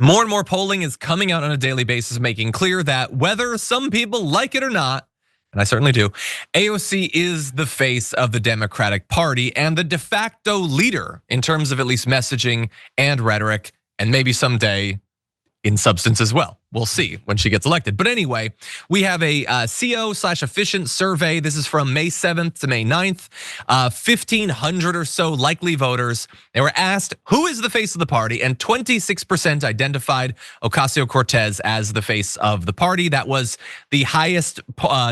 More and more polling is coming out on a daily basis, making clear that whether some people like it or not, and I certainly do, AOC is the face of the Democratic Party and the de facto leader in terms of at least messaging and rhetoric, and maybe someday in substance as well. We'll see when she gets elected. But anyway, we have a CO/efficient survey. This is from May 7th to May 9th. 1,500 or so likely voters. They were asked who is the face of the party, and 26% identified Ocasio-Cortez as the face of the party. That was the highest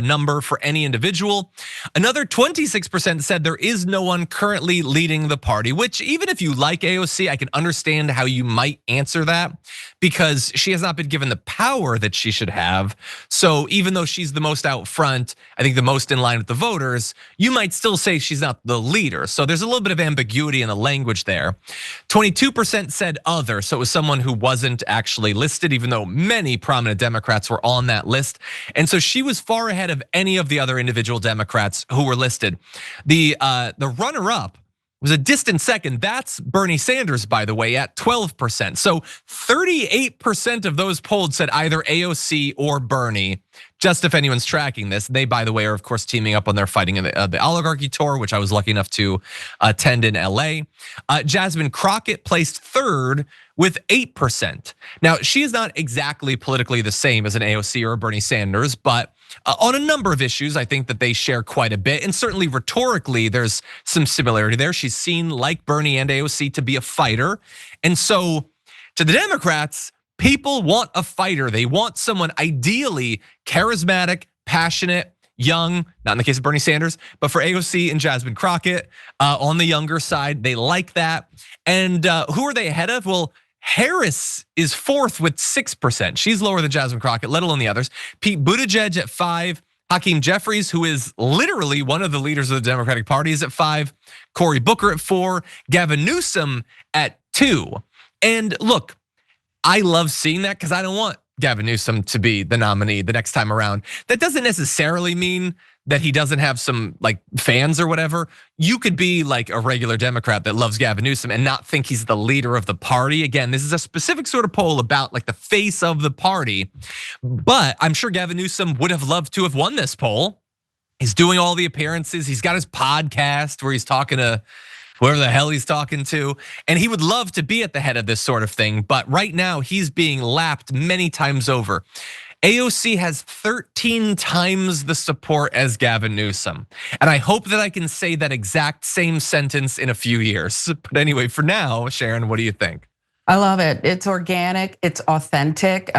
number for any individual. Another 26% said there is no one currently leading the party, which even if you like AOC, I can understand how you might answer that because she has not been given the power that she should have. So even though she's the most out front, I think the most in line with the voters, you might still say she's not the leader. So there's a little bit of ambiguity in the language there. 22% said other, so it was someone who wasn't actually listed, even though many prominent Democrats were on that list. And so she was far ahead of any of the other individual Democrats who were listed. The runner-up was a distant second. That's Bernie Sanders, by the way, at 12%. So 38% of those polled said either AOC or Bernie, just if anyone's tracking this. They, by the way, are of course teaming up on their Fighting the Oligarchy tour, which I was lucky enough to attend in LA. Jasmine Crockett placed third with 8%. Now, she is not exactly politically the same as an AOC or a Bernie Sanders, but on a number of issues, I think that they share quite a bit. And certainly rhetorically, there's some similarity there. She's seen, like Bernie and AOC, to be a fighter. And so to the Democrats, people want a fighter. They want someone ideally charismatic, passionate, young, not in the case of Bernie Sanders, but for AOC and Jasmine Crockett on the younger side, they like that. And who are they ahead of? Well, Harris is fourth with 6%. She's lower than Jasmine Crockett, let alone the others. Pete Buttigieg at 5. Hakeem Jeffries, who is literally one of the leaders of the Democratic Party, is at 5. Cory Booker at 4. Gavin Newsom at 2. And look, I love seeing that because I don't want Gavin Newsom to be the nominee the next time around. That doesn't necessarily mean that he doesn't have some like fans or whatever. You could be like a regular Democrat that loves Gavin Newsom and not think he's the leader of the party. Again, this is a specific sort of poll about like the face of the party. But I'm sure Gavin Newsom would have loved to have won this poll. He's doing all the appearances. He's got his podcast where he's talking to whoever the hell he's talking to. And he would love to be at the head of this sort of thing. But right now he's being lapped many times over. AOC has 13 times the support as Gavin Newsom. And I hope that I can say that exact same sentence in a few years. But anyway, for now, Sharon, what do you think? I love it. It's organic, it's authentic.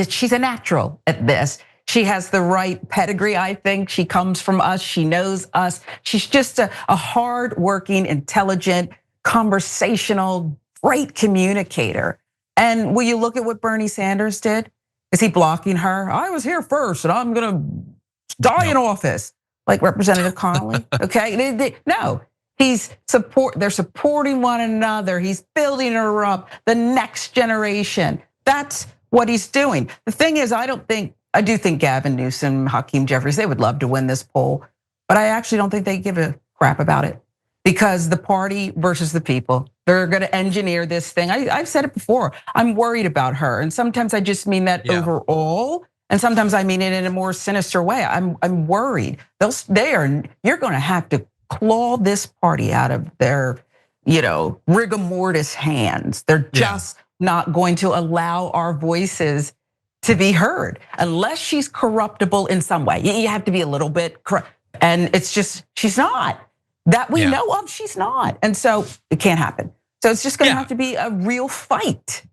She's a natural at this. She has the right pedigree, I think. She comes from us, she knows us. She's just a hardworking, intelligent, conversational, great communicator. And will you look at what Bernie Sanders did? Is he blocking her? I was here first and I'm gonna die in office, like Representative Connolly, okay? No, they're supporting one another. He's building her up, the next generation. That's what he's doing. The thing is, I do think Gavin Newsom, Hakeem Jeffries, they would love to win this poll, but I actually don't think they give a crap about it because the party versus the people. They're gonna engineer this thing. I've said it before. I'm worried about her, and sometimes I just mean that overall, and sometimes I mean it in a more sinister way. I'm worried. You're gonna have to claw this party out of their, rigor mortis hands. They're just not going to allow our voices to be heard unless she's corruptible in some way. You have to be a little bit corrupt, and it's just she's not. That we know of, she's not. And so it can't happen. So it's just gonna have to be a real fight.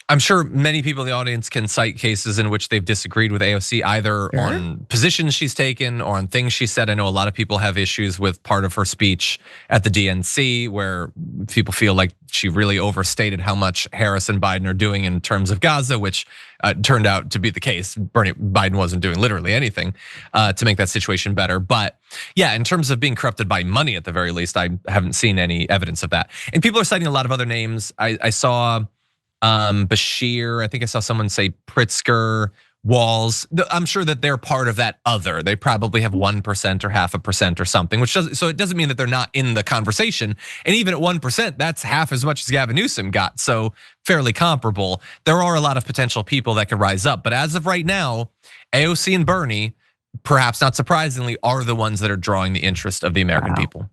I'm sure many people in the audience can cite cases in which they've disagreed with AOC either on positions she's taken or on things she said. I know a lot of people have issues with part of her speech at the DNC where people feel like she really overstated how much Harris and Biden are doing in terms of Gaza, which turned out to be the case. Biden wasn't doing literally anything to make that situation better. But yeah, in terms of being corrupted by money at the very least, I haven't seen any evidence of that. And people are citing a lot of other names. I saw Bashir, I think I saw someone say Pritzker Walls. I'm sure that they're part of that other. They probably have 1% or 0.5% or something, which doesn't, so it doesn't mean that they're not in the conversation. And even at 1%, that's half as much as Gavin Newsom got. So fairly comparable. There are a lot of potential people that could rise up. But as of right now, AOC and Bernie, perhaps not surprisingly, are the ones that are drawing the interest of the American people.